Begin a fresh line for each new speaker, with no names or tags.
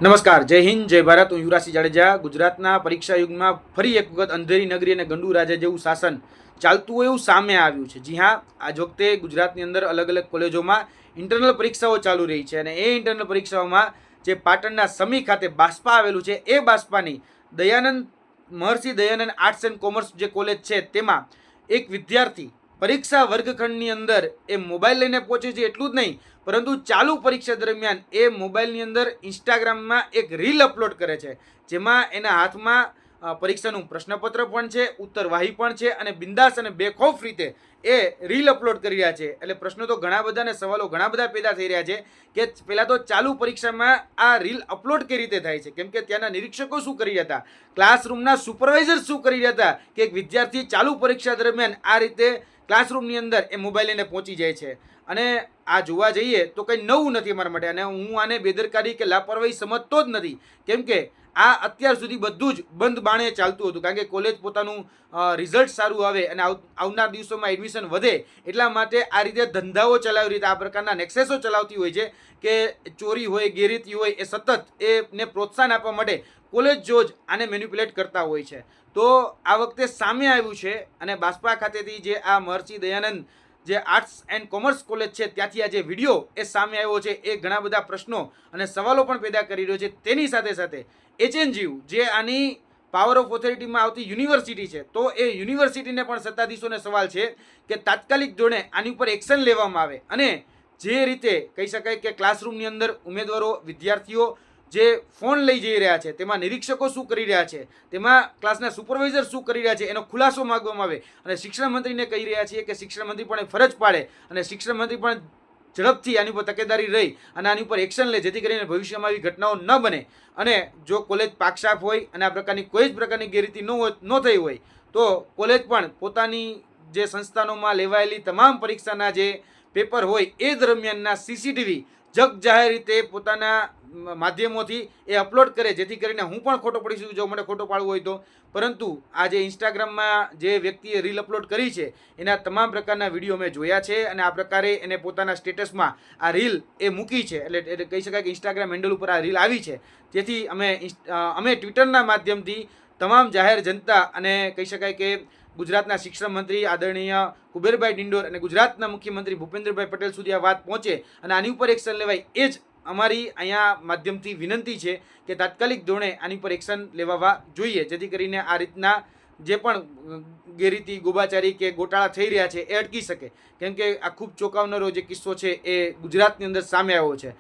નમસ્કાર, જય હિન્દ, જય ભારત. હું યુવરાજસિંહ જાડેજા. ગુજરાતના પરીક્ષા યુગમાં ફરી એક વખત અંધેરી નગરી અને ગંડુ રાજા જેવું શાસન ચાલતું હોય એવું સામે આવ્યું છે. જી હા, આજ વખતે ગુજરાતની અંદર અલગ અલગ કોલેજોમાં ઇન્ટરનલ પરીક્ષાઓ ચાલુ રહી છે અને એ ઇન્ટરનલ પરીક્ષાઓમાં જે પાટણના સમી ખાતે બાસ્પા આવેલું છે એ બાસ્પાની મહર્ષિ દયાનંદ આર્ટ્સ એન્ડ કોમર્સ જે કોલેજ છે તેમાં એક વિદ્યાર્થી પરીક્ષા વર્ગખંડની અંદર એ મોબાઈલ લઈને પહોંચે છે. એટલું જ નહીં, પરંતુ ચાલુ પરીક્ષા દરમિયાન એ મોબાઈલની અંદર ઇન્સ્ટાગ્રામમાં એક રીલ અપલોડ કરે છે, જેમાં એના હાથમાં પરીક્ષાનું પ્રશ્નપત્ર પણ છે, ઉત્તરવાહી પણ છે અને બિંદાસ અને બેખૌફ રીતે એ રીલ અપલોડ કરી રહ્યા છે. એટલે પ્રશ્નો તો ઘણા બધા અને સવાલો ઘણા બધા પેદા થઈ રહ્યા છે કે પહેલાં તો ચાલુ પરીક્ષામાં આ રીલ અપલોડ કઈ રીતે થાય છે, કેમ કે ત્યાંના નિરીક્ષકો શું કરી રહ્યા હતા, ક્લાસરૂમના સુપરવાઇઝર શું કરી રહ્યા હતા કે એક વિદ્યાર્થી ચાલુ પરીક્ષા દરમિયાન આ રીતે ક્લાસરૂમની અંદર એ મોબાઈલ લઈને પહોંચી જાય છે. અને આ જોવા જઈએ તો કંઈ નવું નથી અમારા માટે, અને હું આને બેદરકારી કે લાપરવાહી સમજતો જ નથી, કેમ કે આ અત્યાર સુધી બધું જ બંધ બાણે ચાલતું હતું. કારણ કે કોલેજ પોતાનું રિઝલ્ટ સારું આવે અને આવનાર દિવસોમાં એડમિશન વધે એટલા માટે આ રીતે ધંધાઓ ચલાવી રીતે આ પ્રકારના નેક્સેસો ચલાવતી હોય છે કે ચોરી હોય, ગેરરીતિ હોય, એ સતત એને પ્રોત્સાહન આપવા માટે કોલેજ જો જ આને મેન્યુપ્યુલેટ કરતા હોય છે. તો આ વખતે સામે આવ્યું છે અને બાસ્પા ખાતેથી જે આ મહર્ષિ દયાનંદ જે આર્ટ્સ એન્ડ કોમર્સ કોલેજ છે ત્યાંથી આ જે વિડીયો એ સામે આવ્યો છે એ ઘણા બધા પ્રશ્નો અને સવાલો પણ પેદા કરી રહ્યો છે. તેની સાથે સાથે HNGU જે આની પાવર ઓફ ઓથોરિટીમાં આવતી યુનિવર્સિટી છે, તો એ યુનિવર્સિટીને પણ સત્તાધીશોને સવાલ છે કે તાત્કાલિક ધોરણે આની ઉપર એક્શન લેવામાં આવે અને જે રીતે કહી શકાય કે ક્લાસરૂમની અંદર ઉમેદવારો વિદ્યાર્થીઓ જે ફોન લઈ જઈ રહ્યા છે તેમાં નિરીક્ષકો શું કરી રહ્યા છે, તેમાં ક્લાસના સુપરવાઇઝર શું કરી રહ્યા છે, એનો ખુલાસો માગવામાં આવે. અને શિક્ષણ મંત્રીને કહી રહ્યા છીએ કે શિક્ષણ મંત્રી પણ ફરજ પાડે અને શિક્ષણ મંત્રી પણ ઝડપથી આની ઉપર તકેદારી રહી અને આની ઉપર એક્શન લે, જેથી કરીને ભવિષ્યમાં આવી ઘટનાઓ ન બને. અને જો કોલેજ પાકસાફ હોય અને આ પ્રકારની કોઈ જ પ્રકારની ગેરરીતિ ન થઈ હોય તો કોલેજ પણ પોતાની જે સંસ્થાનોમાં લેવાયેલી તમામ પરીક્ષાના જે પેપર હોય એ દરમિયાનના CCTV જગ જાહેર રીતે પોતાના માધ્યમોથી એ અપલોડ કરે, જેથી કરીને હું પણ ખોટો પડી શકું જો મને ખોટો પાડવું હોય તો. પરંતુ આ જે ઇન્સ્ટાગ્રામમાં જે વ્યક્તિએ રીલ અપલોડ કરી છે એના તમામ પ્રકારના વિડીયો મેં જોયા છે અને આ પ્રકારે એને પોતાના સ્ટેટસમાં આ રીલ એ મૂકી છે. એટલે કહી શકાય કે ઇન્સ્ટાગ્રામ હેન્ડલ ઉપર આ રીલ આવી છે. જેથી અમે ટ્વિટરના માધ્યમથી તમામ જાહેર જનતા અને કહી શકાય કે ગુજરાતના શિક્ષણ મંત્રી આદરણીય કુબેરભાઈ ડિંડોર અને ગુજરાતના મુખ્યમંત્રી ભૂપેન્દ્રભાઈ પટેલ સુધી આ વાત પહોંચે અને આની ઉપર એક્શન લેવાય, એ જ અમારી અહીંયા માધ્યમથી વિનંતી છે કે તાત્કાલિક ધોરણે આની પર એક્શન લેવા જોઈએ, જેથી કરીને આ રીતના જે પણ ગેરરીતિ, ગોબાચારી કે ગોટાળા થઈ રહ્યા છે એ અટકી શકે. કેમ કે આ ખૂબ ચોંકાવનારો જે કિસ્સો છે એ ગુજરાતની અંદર સામે આવ્યો છે.